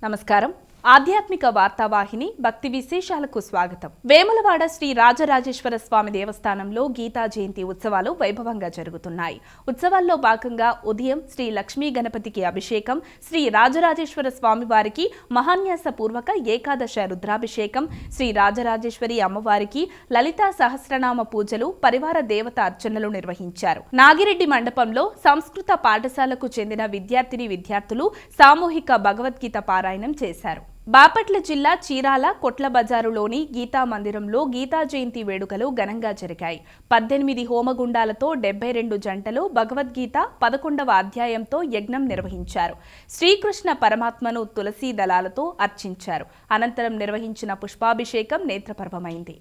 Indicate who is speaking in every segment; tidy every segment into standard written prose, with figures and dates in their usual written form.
Speaker 1: నమస్కారం. ఆధ్యాత్మిక వార్తావాహిని భక్తి విశేషాలకు స్వాగతం. వేములవాడ శ్రీ రాజరాజేశ్వర స్వామి దేవస్థానంలో గీతా జయంతి ఉత్సవాలు వైభవంగా జరుగుతున్నాయి. ఉత్సవాల్లో భాగంగా ఉదయం శ్రీ లక్ష్మీ గణపతికి అభిషేకం, శ్రీ రాజరాజేశ్వర స్వామి వారికి మహాన్యాస పూర్వక ఏకాదశ రుద్రాభిషేకం, శ్రీ రాజరాజేశ్వరి అమ్మవారికి లలితా సహస్రనామ పూజలు, పరివార దేవత అర్చనలు నిర్వహించారు. నాగిరెడ్డి మండపంలో సంస్కృత పాఠశాలకు చెందిన విద్యార్థులు సామూహిక భగవద్గీత పారాయణం చేశారు. బాపట్ల జిల్లా చీరాల కొట్ల బజారులోని గీతా మందిరంలో గీతా జయంతి వేడుకలు ఘనంగా జరిగాయి. 18 హోమగుండాలతో 72 జంటలు భగవద్గీత 11వ అధ్యాయంతో యజ్ఞం నిర్వహించారు. శ్రీకృష్ణ పరమాత్మను తులసీ దళాలతో అర్చించారు. అనంతరం నిర్వహించిన పుష్పాభిషేకం నేత్రపర్వమైంది.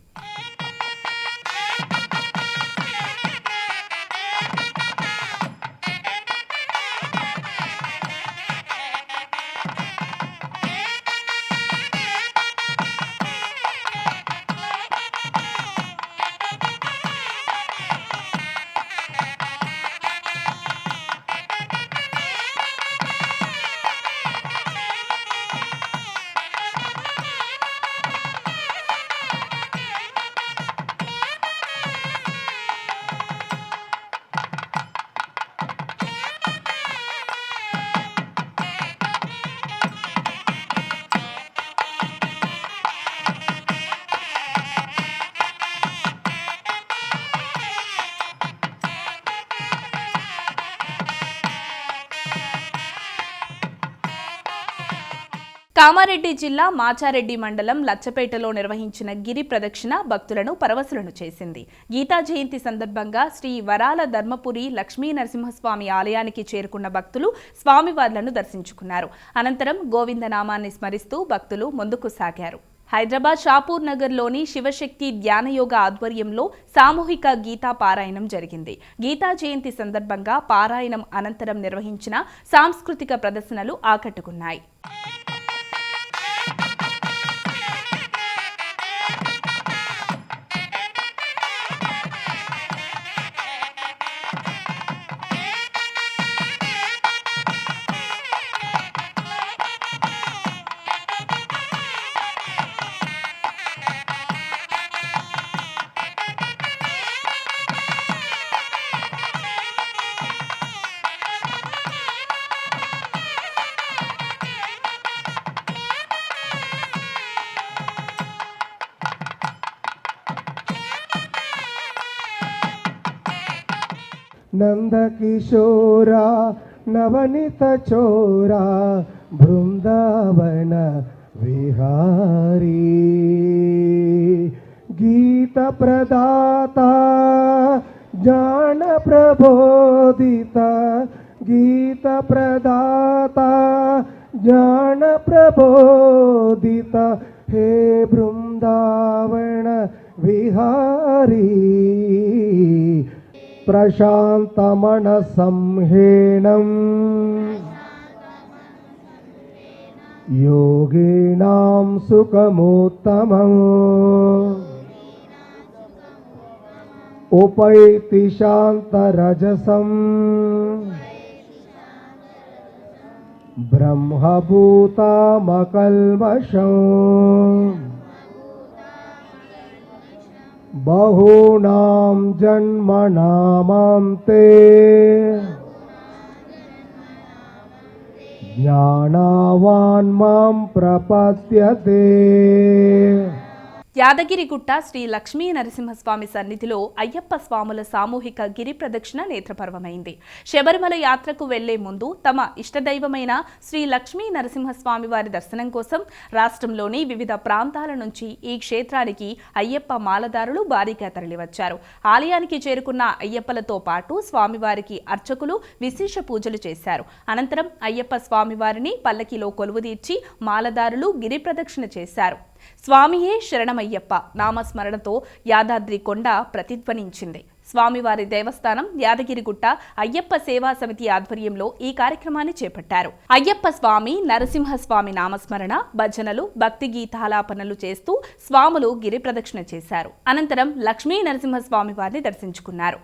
Speaker 1: కామారెడ్డి జిల్లా మాచారెడ్డి మండలం లచ్చపేటలో నిర్వహించిన గిరి ప్రదక్షిణ భక్తులను పరవశులను చేసింది. గీతా జయంతి సందర్భంగా శ్రీ వరాల ధర్మపురి లక్ష్మీ నరసింహస్వామి ఆలయానికి చేరుకున్న భక్తులు స్వామివార్లను దర్శించుకున్నారు. అనంతరం గోవిందనామాన్ని స్మరిస్తూ భక్తులు ముందుకు సాగారు. హైదరాబాద్ షాపూర్ నగర్లోని శివశక్తి ధ్యానయోగ ఆధ్వర్యంలో సామూహిక గీతా పారాయణం జరిగింది. గీతా జయంతి సందర్భంగా పారాయణం అనంతరం నిర్వహించిన సాంస్కృతిక ప్రదర్శనలు ఆకట్టుకున్నాయి.
Speaker 2: నందకిశోరా నవనిత చోరా బృందావన విహారీ గీత ప్రదాత జ్ఞాన ప్రబోధిత గీత ప్రదాత జ్ఞాన ప్రబోధిత హే బృందావన విహారీ ప్రశాంతమన సంహేనం యోగినాం సుఖమోత్తమం ఉపైతి శాంతరజసం బ్రహ్మభూతమకల్మషం బహూనాం జన్మనామాం తే జ్ఞానవాన్ మాం ప్రపద్యతే.
Speaker 1: యాదగిరిగుట్ట శ్రీ లక్ష్మీ నరసింహస్వామి సన్నిధిలో అయ్యప్ప స్వాముల సామూహిక గిరి ప్రదక్షిణ నేత్రపర్వమైంది. శబరిమల యాత్రకు వెళ్లే ముందు తమ ఇష్టదైవమైన శ్రీ లక్ష్మీ నరసింహస్వామి వారి దర్శనం కోసం రాష్ట్రంలోని వివిధ ప్రాంతాల నుంచి ఈ క్షేత్రానికి అయ్యప్ప మాలదారులు భారీగా తరలివచ్చారు. ఆలయానికి చేరుకున్న అయ్యప్పలతో పాటు స్వామివారికి అర్చకులు విశేష పూజలు చేశారు. అనంతరం అయ్యప్ప స్వామివారిని పల్లకిలో కొలువుదీర్చి మాలదారులు గిరి ప్రదక్షిణ చేశారు. స్వామియే శరణమయ్యప్ప నామస్మరణతో యాదాద్రి కొండ ప్రతిధ్వనించింది. స్వామివారి దేవస్థానం యాదగిరిగుట్ట అయ్యప్ప సేవా సమితి ఆధ్వర్యంలో ఈ కార్యక్రమాన్ని చేపట్టారు. అయ్యప్ప స్వామి నరసింహస్వామి నామస్మరణ, భజనలు, భక్తి గీతాలాపనలు చేస్తూ స్వాములు గిరి ప్రదక్షిణ చేశారు. అనంతరం లక్ష్మీ నరసింహస్వామి వారిని దర్శించుకున్నారు.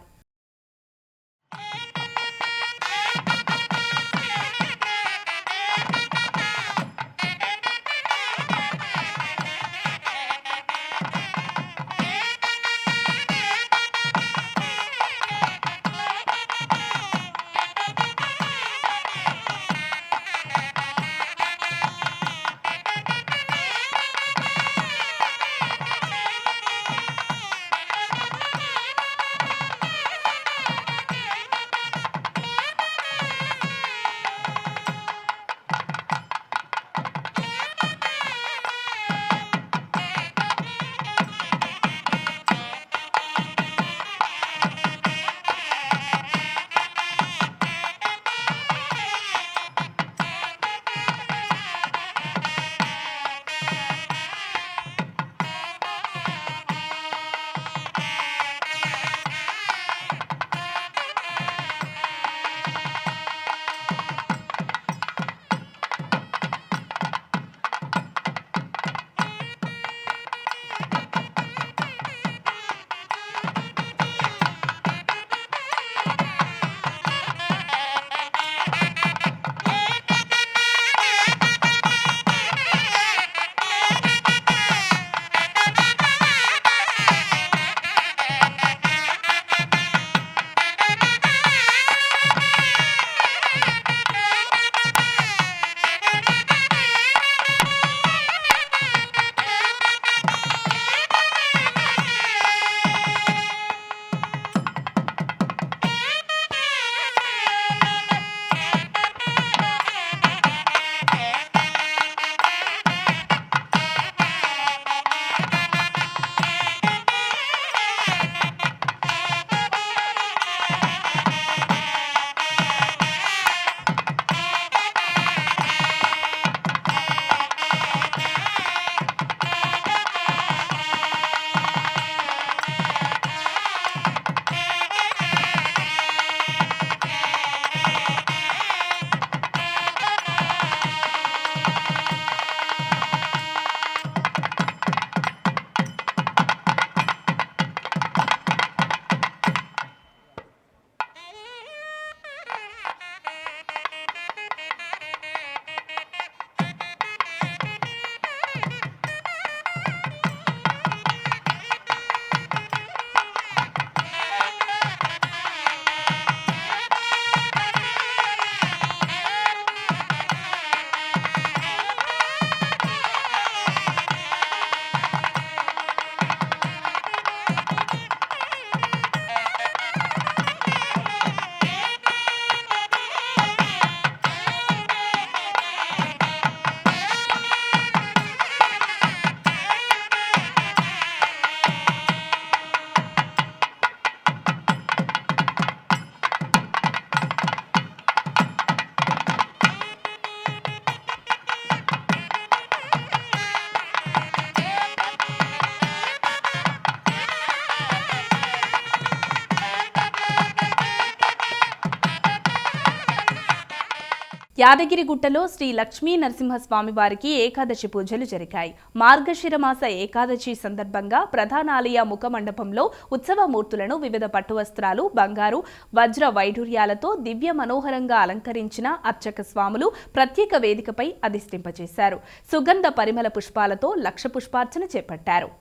Speaker 1: యాదగిరిగుట్టలో శ్రీ లక్ష్మీ నరసింహస్వామి వారికి ఏకాదశి పూజలు జరిగాయి. మార్గశిర మాస ఏకాదశి సందర్భంగా ప్రధానాలయ ముఖ మండపంలో ఉత్సవమూర్తులను వివిధ పట్టు వస్త్రాలు, బంగారు, వజ్ర వైఢూర్యాలతో దివ్య మనోహరంగా అలంకరించిన అర్చక స్వాములు ప్రత్యేక వేదికపై అధిష్ఠింపచేశారు. సుగంధ పరిమళ పుష్పాలతో లక్ష పుష్పార్చన చేపట్టారు.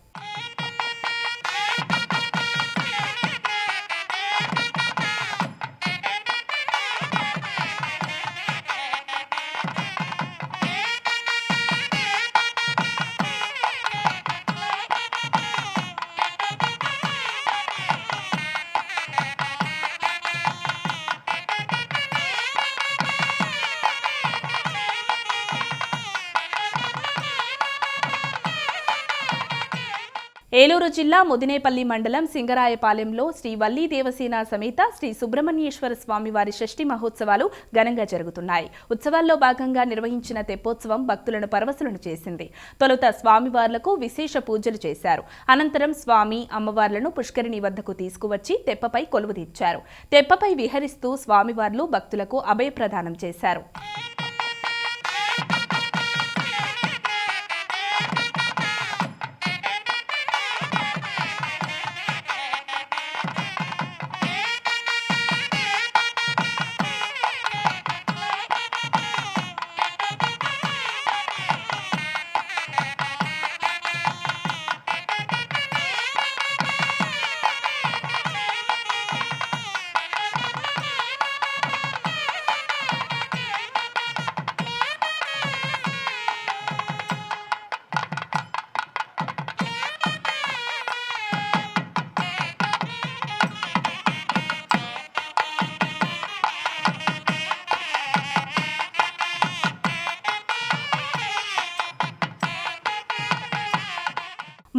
Speaker 1: ఏలూరు జిల్లా ముదినేపల్లి మండలం సింగరాయపాలెంలో శ్రీ వల్లీ దేవసేన సమేత శ్రీ సుబ్రహ్మణ్యేశ్వర స్వామివారి షష్ఠి మహోత్సవాలు ఘనంగా జరుగుతున్నాయి. ఉత్సవాల్లో భాగంగా నిర్వహించిన తెప్పోత్సవం భక్తులను పరవశులను చేసింది. తొలుత స్వామివార్లకు విశేష పూజలు చేశారు. అనంతరం స్వామి అమ్మవార్లను పుష్కరిణి వద్దకు తీసుకువచ్చి తెప్పపై కొలువుదీర్చారు. తెప్పపై విహరిస్తూ స్వామివార్లు భక్తులకు అభయప్రదానం చేశారు.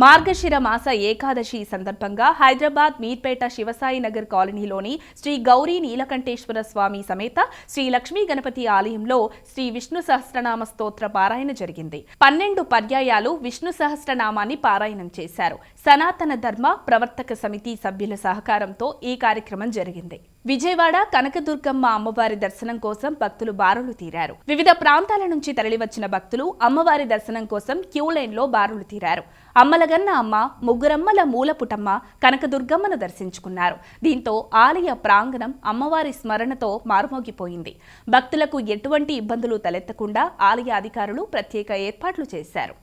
Speaker 1: మార్గశిర మాస ఏకాదశి సందర్భంగా హైదరాబాద్ మీర్పేట శివసాయి నగర్ కాలనీలోని శ్రీ గౌరీ నీలకంఠేశ్వర స్వామి సమేత శ్రీ లక్ష్మీ గణపతి ఆలయంలో శ్రీ విష్ణు సహస్రనామ స్తోత్ర పారాయణ జరిగింది. 12 పర్యాయాలు విష్ణు సహస్రనామాన్ని పారాయణం చేశారు. సనాతన ధర్మ ప్రవర్తక సమితి సభ్యుల సహకారంతో ఈ కార్యక్రమం జరిగింది. విజయవాడ కనకదుర్గమ్మ అమ్మవారి దర్శనం కోసం భక్తులు బారులు తీరారు. వివిధ ప్రాంతాల నుంచి తరలివచ్చిన భక్తులు అమ్మవారి దర్శనం కోసం క్యూ లైన్లో బారులు తీరారు. అమ్మలగన్న అమ్మ, ముగ్గురమ్మల మూలపుటమ్మ కనకదుర్గమ్మను దర్శించుకున్నారు. దీంతో ఆలయ ప్రాంగణం అమ్మవారి స్మరణతో మారుమోగిపోయింది. భక్తులకు ఎటువంటి ఇబ్బందులు తలెత్తకుండా ఆలయ అధికారులు ప్రత్యేక ఏర్పాట్లు చేశారు.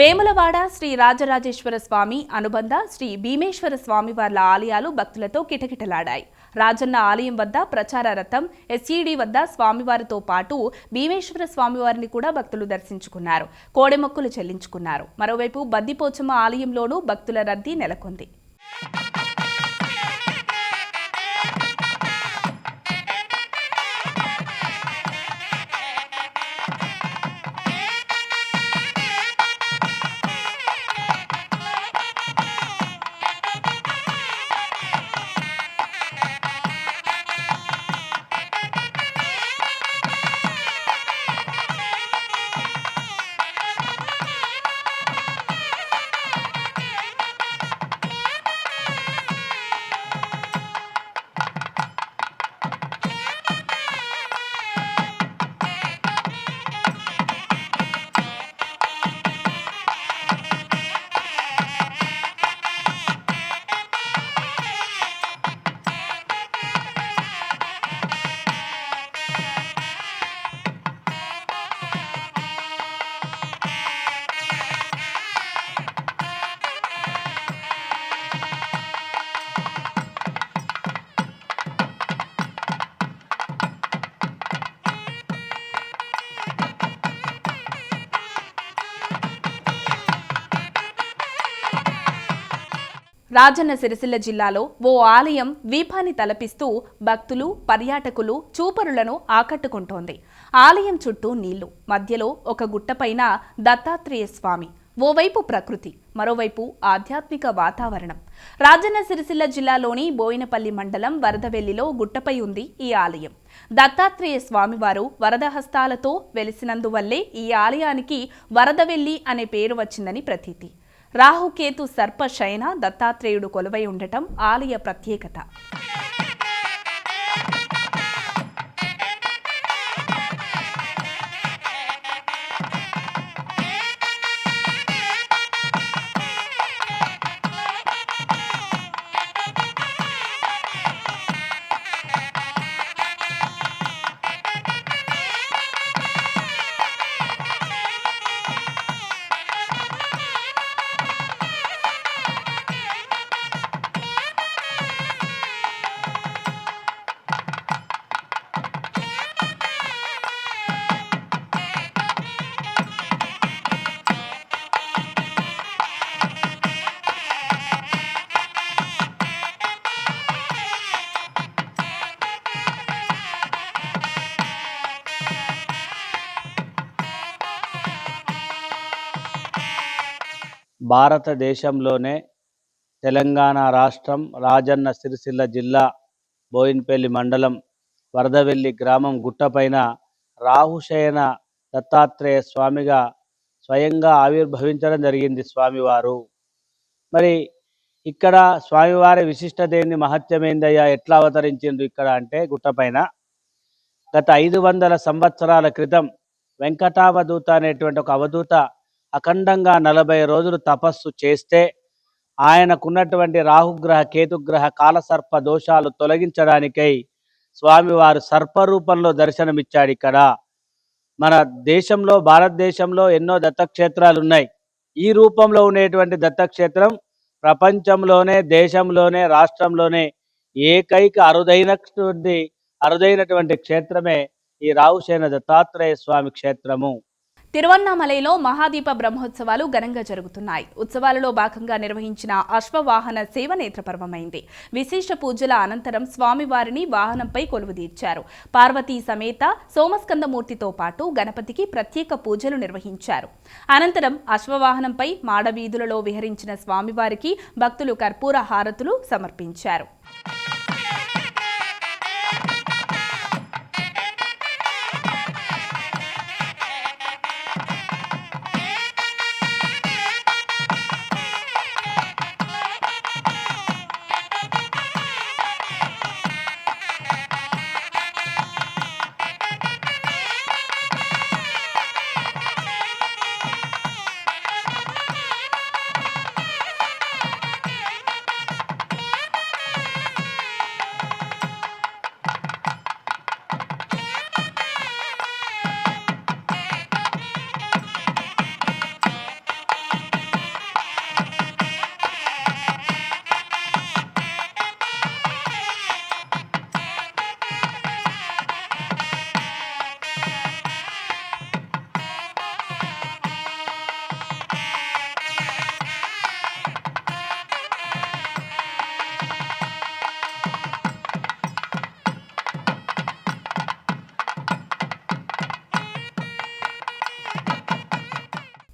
Speaker 1: వేములవాడ శ్రీ రాజరాజేశ్వర స్వామి అనుబంధ శ్రీ భీమేశ్వర స్వామివార్ల ఆలయాలు భక్తులతో కిటకిటలాడాయి. రాజన్న ఆలయం వద్ద ప్రచార రథం, ఎస్ఈడి వద్ద స్వామివారితో పాటు భీమేశ్వర స్వామివారిని కూడా భక్తులు దర్శించుకున్నారు. కోడెమొక్కులు చెల్లించుకున్నారు. మరోవైపు బద్దిపోచమ్మ ఆలయంలోనూ భక్తుల రద్దీ నెలకొంది. రాజన్న సిరిసిల్ల జిల్లాలో ఓ ఆలయం వీపాన్ని తలపిస్తూ భక్తులు, పర్యాటకులు, చూపరులను ఆకట్టుకుంటోంది. ఆలయం చుట్టూ నీళ్లు, మధ్యలో ఒక గుట్టపైన దత్తాత్రేయ స్వామి. ఓవైపు ప్రకృతి, మరోవైపు ఆధ్యాత్మిక వాతావరణం. రాజన్న సిరిసిల్ల జిల్లాలోని బోయినపల్లి మండలం వరదవెల్లిలో గుట్టపై ఉంది ఈ ఆలయం. దత్తాత్రేయ స్వామివారు వరద హస్తాలతో వెలిసినందువల్లే ఈ ఆలయానికి వరదవెల్లి అనే పేరు వచ్చిందని ప్రతీతి. రాహుకేతు సర్ప శయన దత్తాత్రేయుడు కొలువై ఉండటం ఆలయ ప్రత్యేకత.
Speaker 3: భారతదేశంలోనే తెలంగాణ రాష్ట్రం రాజన్న సిరిసిల్ల జిల్లా బోయిన్పల్లి మండలం వరదవెల్లి గ్రామం గుట్టపైన రాహుశయన దత్తాత్రేయ స్వామిగా స్వయంగా ఆవిర్భవించడం జరిగింది స్వామివారు. మరి ఇక్కడ స్వామివారి విశిష్టత ఏంది, మహత్యం ఏందయ్యా, ఎట్లా అవతరించిండ్రు ఇక్కడ అంటే గుట్టపైన గత 500 సంవత్సరాల క్రితం వెంకటావధూత అనేటువంటి ఒక అవధూత అఖండంగా 40 రోజులు తపస్సు చేస్తే ఆయనకున్నటువంటి రాహుగ్రహ, కేతుగ్రహ, కాలసర్ప దోషాలు తొలగించడానికై స్వామివారు సర్పరూపంలో దర్శనమిచ్చాడు. ఇక్కడ మన దేశంలో, భారతదేశంలో ఎన్నో దత్తక్షేత్రాలు ఉన్నాయి. ఈ రూపంలో ఉండేటువంటి దత్తక్షేత్రం ప్రపంచంలోనే, దేశంలోనే, రాష్ట్రంలోనే ఏకైక అరుదైనటువంటి క్షేత్రమే ఈ రాహుశయన దత్తాత్రేయ స్వామి క్షేత్రము.
Speaker 1: తిరువన్నామలైలో మహాదీప బ్రహ్మోత్సవాలు ఘనంగా జరుగుతున్నాయి. ఉత్సవాలలో భాగంగా నిర్వహించిన అశ్వవాహన సేవ నేత్రపర్వమైంది. విశేష పూజల అనంతరం స్వామివారిని వాహనంపై కొలువుదీర్చారు. పార్వతీ సమేత సోమస్కందమూర్తితో పాటు గణపతికి ప్రత్యేక పూజలు నిర్వహించారు. అనంతరం అశ్వవాహనంపై మాడవీధులలో విహరించిన స్వామివారికి భక్తులు కర్పూర హారతులు సమర్పించారు.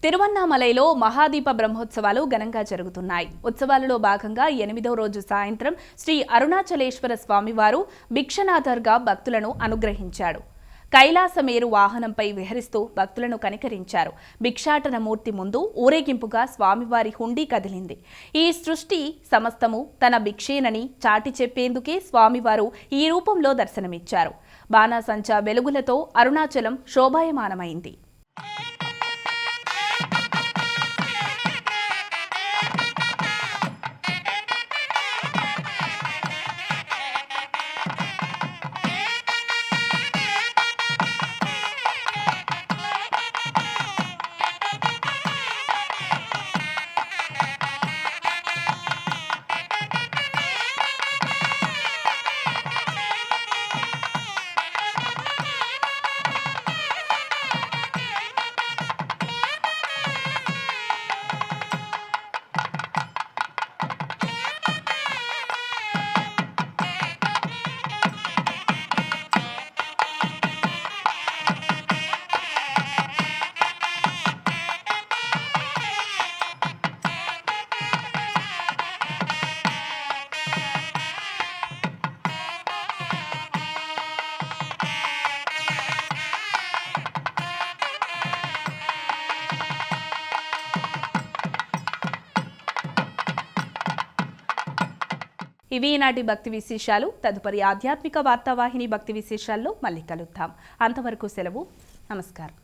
Speaker 1: తిరువన్నామలైలో మహాదీప బ్రహ్మోత్సవాలు ఘనంగా జరుగుతున్నాయి. ఉత్సవాలలో భాగంగా 8వ రోజు సాయంత్రం శ్రీ అరుణాచలేశ్వర స్వామివారు భిక్షనాథర్గా భక్తులను అనుగ్రహించాడు. కైలాసమేరు వాహనంపై విహరిస్తూ భక్తులను కనికరించారు. భిక్షాటన మూర్తి ముందు ఊరేగింపుగా స్వామివారి హుండీ కదిలింది. ఈ సృష్టి సమస్తము తన భిక్షేనని చాటి చెప్పేందుకే స్వామివారు ఈ రూపంలో దర్శనమిచ్చారు. బాణాసంచా వెలుగులతో అరుణాచలం శోభాయమానమైంది. ఇవి ఈనాటి భక్తి విశేషాలు. తదుపరి ఆధ్యాత్మిక వార్తావాహిని భక్తి విశేషాల్లో మళ్ళీ కలుద్దాం. అంతవరకు సెలవు. నమస్కారం.